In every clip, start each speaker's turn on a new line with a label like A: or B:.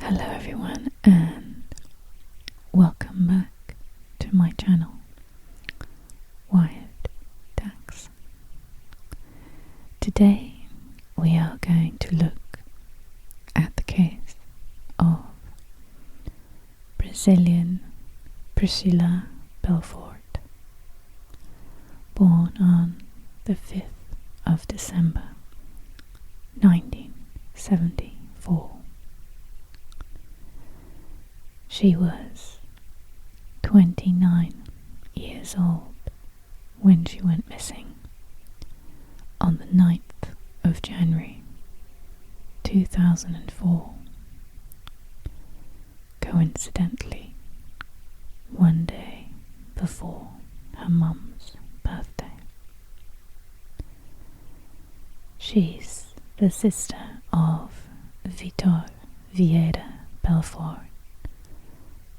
A: Hello everyone and welcome back to my channel, Wired Dax. Today we are going to look at the case of Brazilian Priscila Belfort, born on the 5th of December 1974. She was 29 years old when she went missing on the 9th of January 2004. Coincidentally, one day before her mum's birthday. She's the sister of Vitor Vieira Belfort,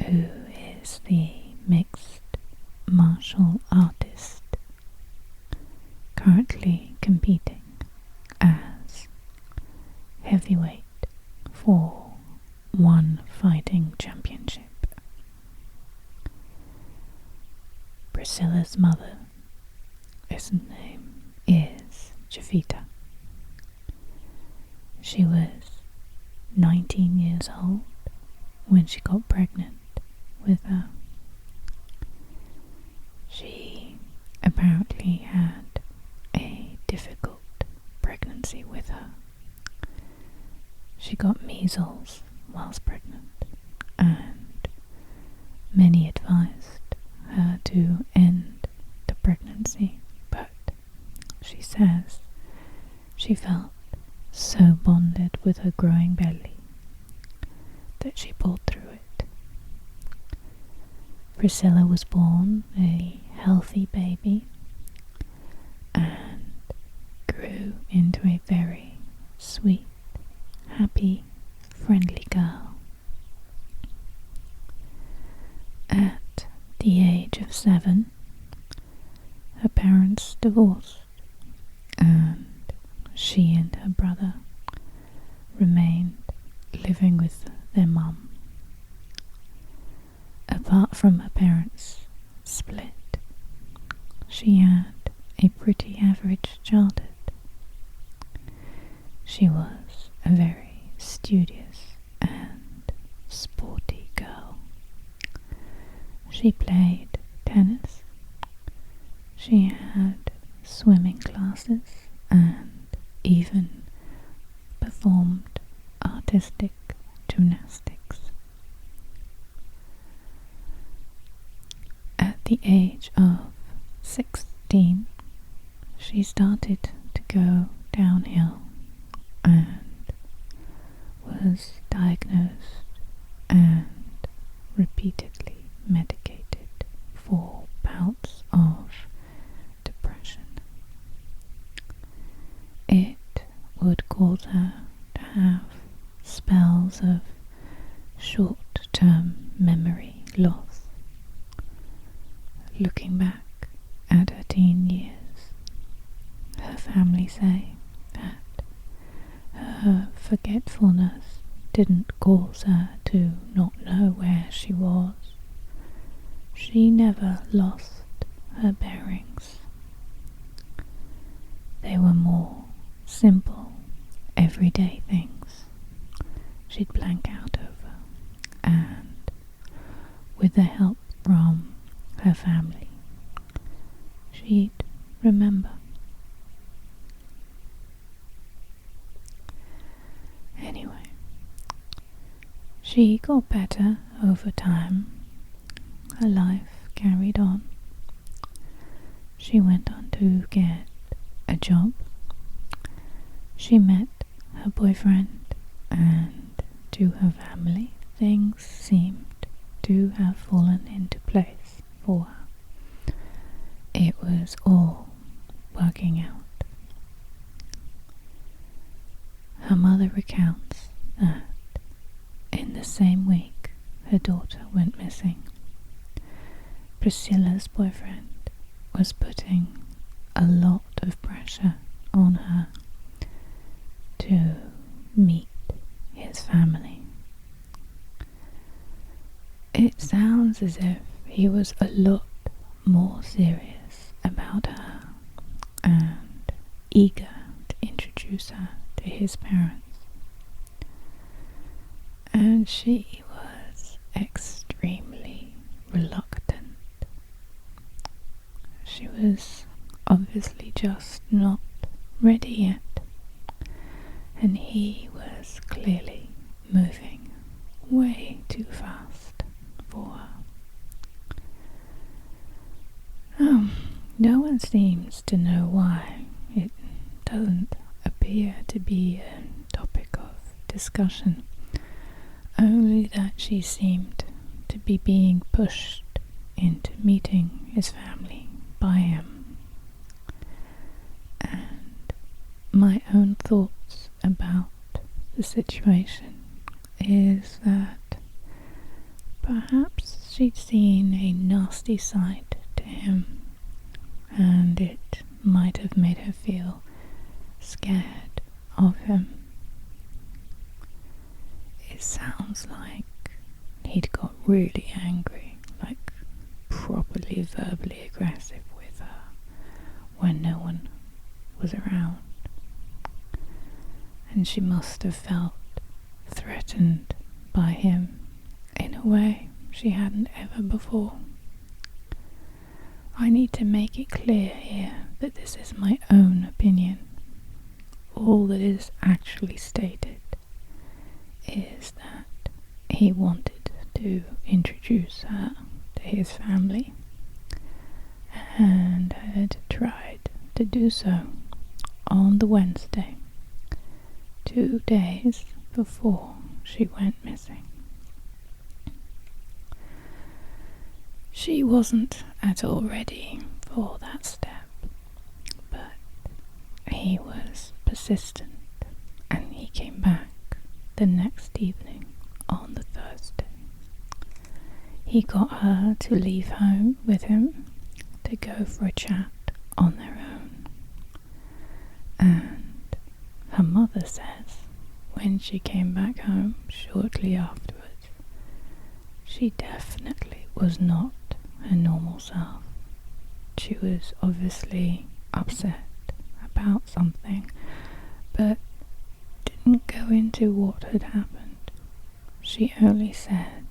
A: who is the mixed martial artist currently competing as heavyweight for one fighting championship. Priscilla's mother's name is Javita. She was 19 years old when she got pregnant with her. She apparently had a difficult pregnancy with her. She got measles whilst pregnant, and many advised her to end the pregnancy, but she says she felt so bonded with her growing belly that she pulled through it. Priscilla was born a healthy baby and grew into a very sweet, happy, friendly girl. At the age of 7, her parents divorced, and she and her brother remained living with their mum. Apart from her parents' split, she had a pretty average childhood. She was a very studious and sporty girl. She played tennis, she had swimming classes, and even performed artistic gymnastics. At the age of 16, she started to go downhill and was diagnosed and repeatedly medicated for bouts of depression. It would cause her to have spells of short-term memory loss. Looking back at her teen years, her family say that her forgetfulness didn't cause her to not know where she was. She never lost her bearings. They were more simple, everyday things she'd blank out over, and with the help from her family, she'd remember. Anyway, she got better over time. Her life carried on. She went on to get a job. She met her boyfriend, and to her family, things seemed to have fallen into place for her. It was all working out. Her mother recounts that in the same week her daughter went missing, Priscilla's boyfriend was putting a lot of pressure on her to meet his family sounds as if he was a lot more serious about her and eager to introduce her to his parents. And she was extremely reluctant. She was obviously just not ready yet, and he was clearly moving way too fast for her. No one seems to know why. It doesn't appear to be a topic of discussion, only that she seemed to be being pushed into meeting his family by him. And my own thoughts about the situation is that perhaps she'd seen a nasty side to him, and it might have made her feel scared of him. It sounds like he'd got really angry, like properly verbally aggressive with her when no one was around, and she must have felt threatened by him in a way she hadn't ever before. I need to make it clear here that this is my own opinion. All that is actually stated is that he wanted to introduce her to his family and had tried to do so on the Wednesday, 2 days before she went missing. She wasn't at all ready for that step, but he was persistent, and he came back the next evening on the Thursday. He got her to leave home with him to go for a chat on their own, and her mother says when she came back home shortly afterwards, she definitely was not her normal self. She was obviously upset about something, but didn't go into what had happened. She only said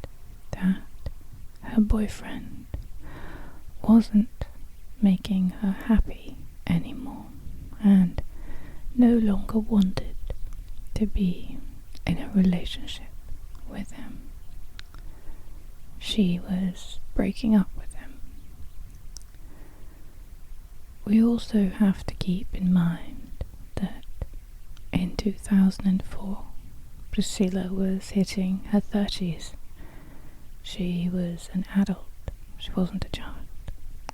A: that her boyfriend wasn't making her happy anymore and no longer wanted to be in a relationship with him. She was breaking up with him. We also have to keep in mind that in 2004, Priscilla was hitting her 30s. She was an adult, she wasn't a child,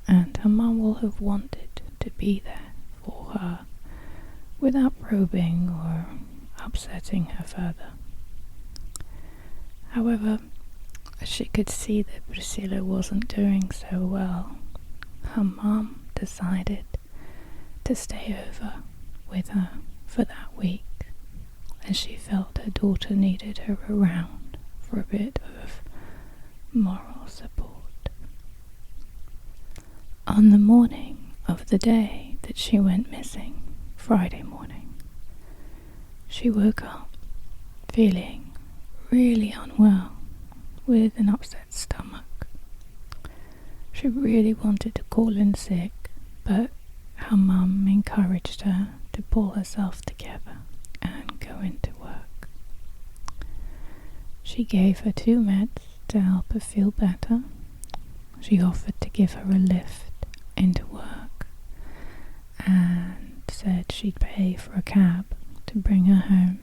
A: and her mum will have wanted to be there for her without probing or upsetting her further. However, as she could see that Priscilla wasn't doing so well, her mum decided to stay over with her for that week, as she felt her daughter needed her around for a bit of moral support. On the morning of the day that she went missing, Friday morning, she woke up feeling really unwell with an upset stomach. She really wanted to call in sick, but her mum encouraged her to pull herself together and go into work. She gave her 2 meds to help her feel better. She offered to give her a lift into work and said she'd pay for a cab to bring her home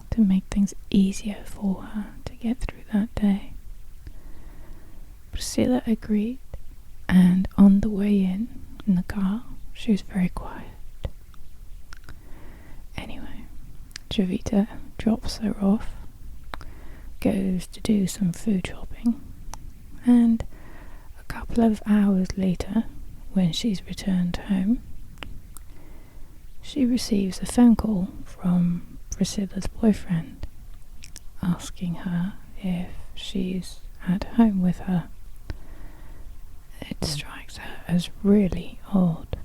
A: to make things easier for her to get through that day. Priscilla agreed, and on the way in the car, she was very quiet. Anyway, Jovita drops her off, goes to do some food shopping, and a couple of hours later, when she's returned home, she receives a phone call from Priscilla's boyfriend asking her if she's at home with her It strikes her as really odd.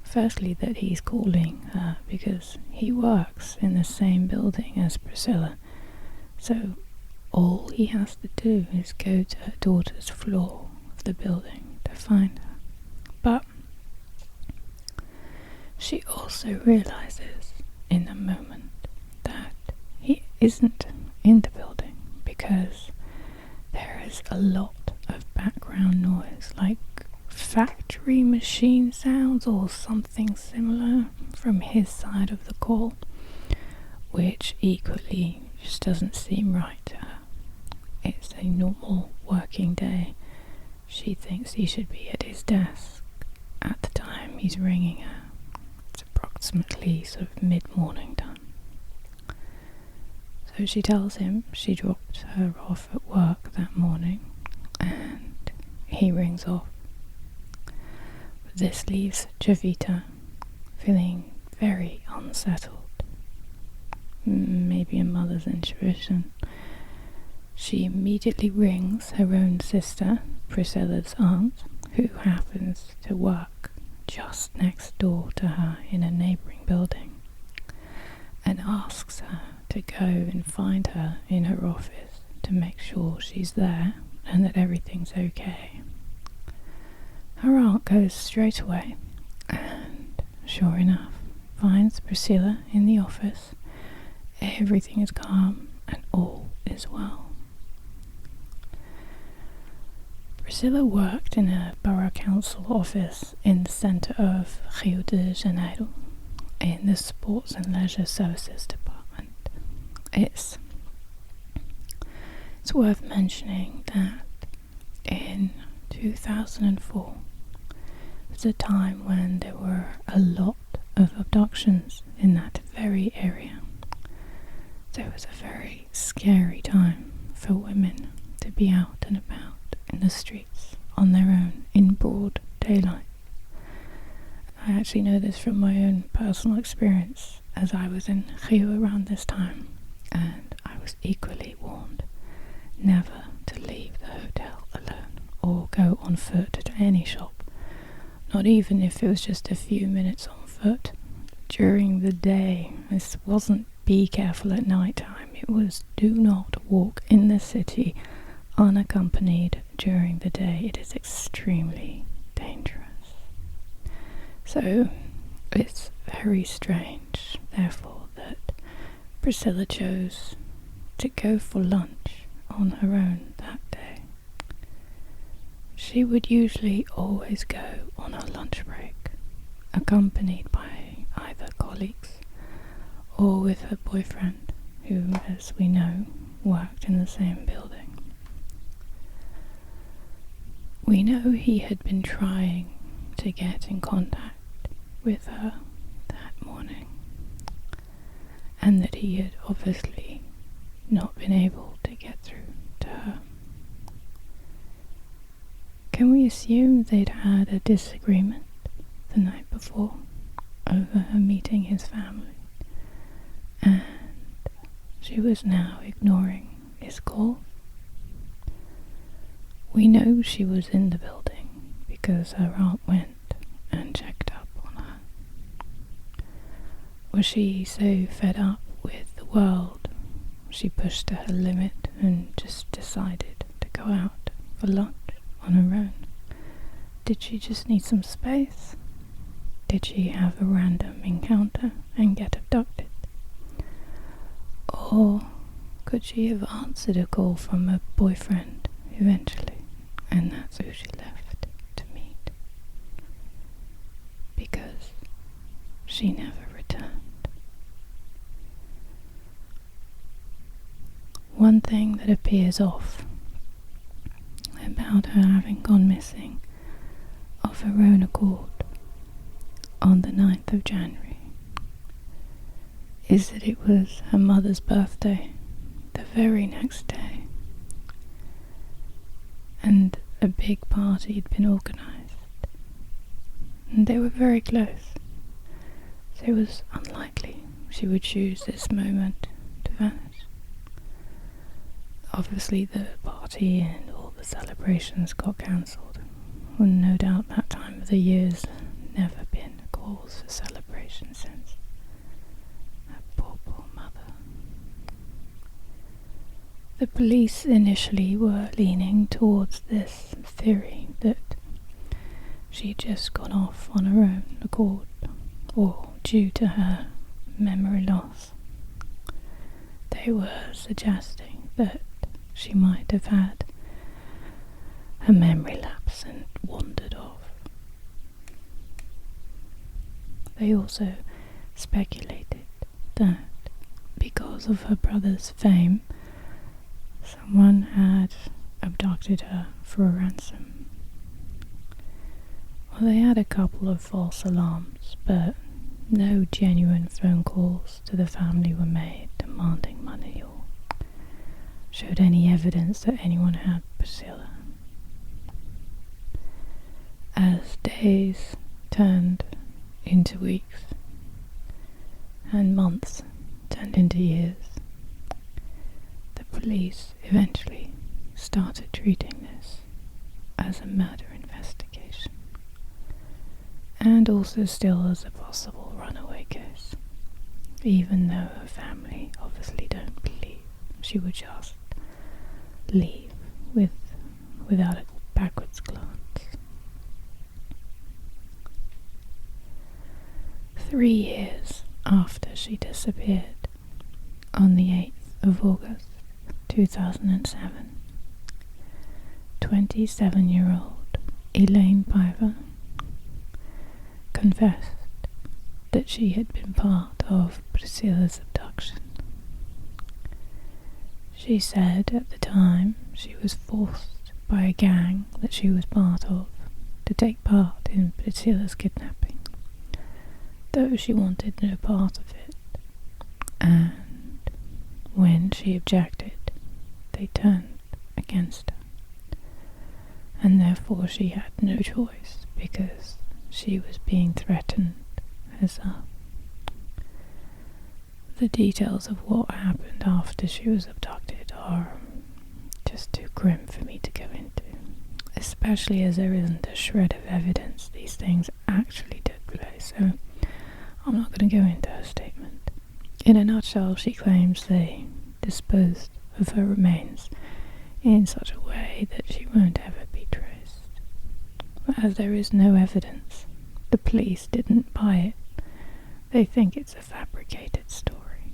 A: Firstly, that he's calling her because he works in the same building as Priscilla, so all he has to do is go to her daughter's floor of the building to find her. But she also realizes in a moment that he isn't in the building because there is a lot of background noise, like factory machine sounds or something similar from his side of the call, which equally just doesn't seem right to her. It's a normal working day. She thinks he should be at his desk at the time he's ringing her. It's approximately sort of mid-morning time. So she tells him she dropped her off at work that morning, and he rings off. But this leaves Jovita feeling very unsettled. Maybe a mother's intuition. She immediately rings her own sister, Priscilla's aunt, who happens to work just next door to her in a neighbouring building, and asks her to go and find her in her office to make sure she's there and that everything's okay. Her aunt goes straight away and, sure enough, finds Priscilla in the office. Everything is calm and all is well. Priscilla worked in a borough council office in the centre of Rio de Janeiro in the Sports and Leisure Services Department. It's worth mentioning that in 2004 was a time when there were a lot of abductions in that very area. So it was a very scary time for women to be out and about in the streets on their own in broad daylight. I actually know this from my own personal experience, as I was in Rio around this time, and I was equally warned never to leave the hotel alone or go on foot to any shop, not even if it was just a few minutes on foot. During the day, this wasn't be careful at night time, it was do not walk in the city unaccompanied during the day. It is extremely dangerous. So it's very strange, therefore, that Priscilla chose to go for lunch on her own that day. She would usually always go on her lunch break, accompanied by either colleagues or with her boyfriend, who, as we know, worked in the same building. We know he had been trying to get in contact with her that morning, and that he had obviously not been able to get through to her. Can we assume they'd had a disagreement the night before over her meeting his family, and she was now ignoring his call? We know she was in the building because her aunt went and checked up on her. Was she so fed up with the world she pushed to her limit and just decided to go out for lunch on her own? Did she just need some space? Did she have a random encounter and get abducted? Or could she have answered a call from her boyfriend eventually, and that's who she left to meet? Because she never returned. One thing that appears off about her having gone missing of her own accord on the 9th of January is that it was her mother's birthday the very next day, and a big party had been organised, and they were very close, so it was unlikely she would choose this moment to vanish. Obviously the party and all the celebrations got cancelled, Well, no doubt that time of the year's never been a cause for celebration since. That poor mother. The police initially were leaning towards this theory that she'd just gone off on her own accord, or due to her memory loss. They were suggesting that she might have had a memory lapse and wandered off. They also speculated that because of her brother's fame, someone had abducted her for a ransom. Well, they had a couple of false alarms, but no genuine phone calls to the family were made demanding money or showed any evidence that anyone had Priscilla. As days turned into weeks and months turned into years, the police eventually started treating this as a murder investigation, and also still as a possible runaway case, even though her family obviously don't believe she would just leave without a backwards glance. 3 years after she disappeared, on the 8th of August 2007, 27-year-old Elaine Piver confessed that she had been part of Priscilla's abduction. She said at the time she was forced by a gang that she was part of to take part in Priscilla's kidnapping, though she wanted no part of it, and when she objected, they turned against her, and therefore she had no choice because she was being threatened herself. The details of what happened after she was abducted are just too grim for me to go into, especially as there isn't a shred of evidence these things actually took place, so I'm not going to go into her statement. In a nutshell, she claims they disposed of her remains in such a way that she won't ever be traced. But as there is no evidence, the police didn't buy it. They think it's a fabricated story.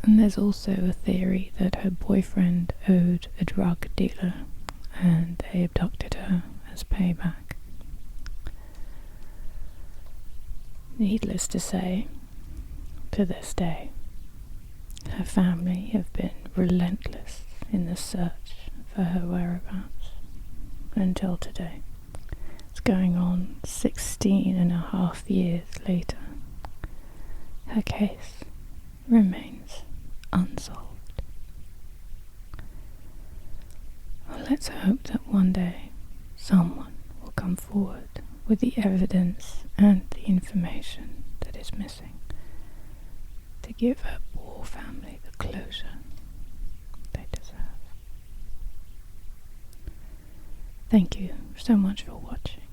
A: And there's also a theory that her boyfriend owed a drug dealer and they abducted her as payback. Needless to say, to this day, her family have been relentless in the search for her whereabouts until today. It's going on 16.5 years later. Her case remains unsolved. Well, let's hope that one day someone will come forward with the evidence and the information that is missing to give her poor family the closure they deserve. Thank you so much for watching.